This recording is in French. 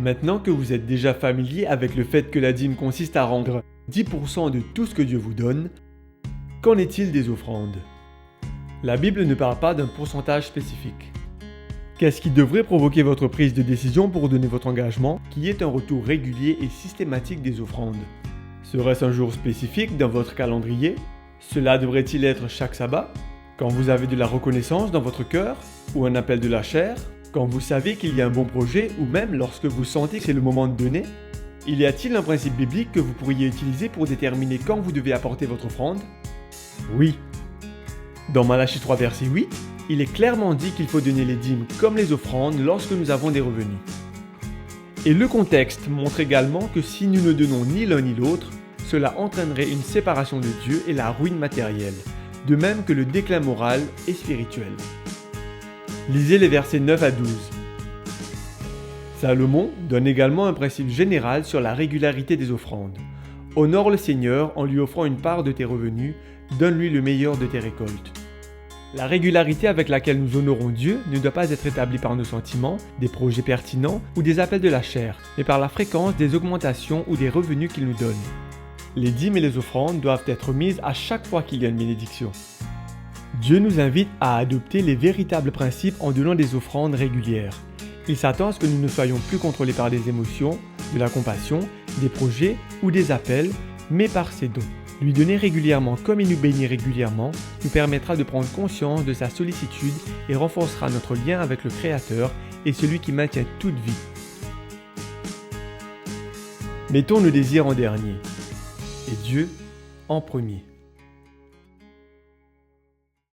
Maintenant que vous êtes déjà familier avec le fait que la dîme consiste à rendre 10% de tout ce que Dieu vous donne, qu'en est-il des offrandes? La Bible ne parle pas d'un pourcentage spécifique. Qu'est-ce qui devrait provoquer votre prise de décision pour donner votre engagement, qui est un retour régulier et systématique des offrandes? Serait-ce un jour spécifique dans votre calendrier? Cela devrait-il être chaque sabbat? Quand vous avez de la reconnaissance dans votre cœur? Ou un appel de la chair? Quand vous savez qu'il y a un bon projet ou même lorsque vous sentez que c'est le moment de donner? Y a-t-il un principe biblique que vous pourriez utiliser pour déterminer quand vous devez apporter votre offrande? Oui. Dans Malachie 3 verset 8, il est clairement dit qu'il faut donner les dîmes comme les offrandes lorsque nous avons des revenus. Et le contexte montre également que si nous ne donnons ni l'un ni l'autre, cela entraînerait une séparation de Dieu et la ruine matérielle, de même que le déclin moral et spirituel. Lisez les versets 9 à 12. Salomon donne également un principe général sur la régularité des offrandes. Honore le Seigneur en lui offrant une part de tes revenus, donne-lui le meilleur de tes récoltes. La régularité avec laquelle nous honorons Dieu ne doit pas être établie par nos sentiments, des projets pertinents ou des appels de la chair, mais par la fréquence des augmentations ou des revenus qu'il nous donne. Les dîmes et les offrandes doivent être mises à chaque fois qu'il y a une bénédiction. Dieu nous invite à adopter les véritables principes en donnant des offrandes régulières. Il s'attend à ce que nous ne soyons plus contrôlés par des émotions, de la compassion, des projets ou des appels, mais par ses dons. Lui donner régulièrement comme il nous bénit régulièrement nous permettra de prendre conscience de sa sollicitude et renforcera notre lien avec le Créateur et celui qui maintient toute vie. Mettons nos désirs en dernier et Dieu en premier.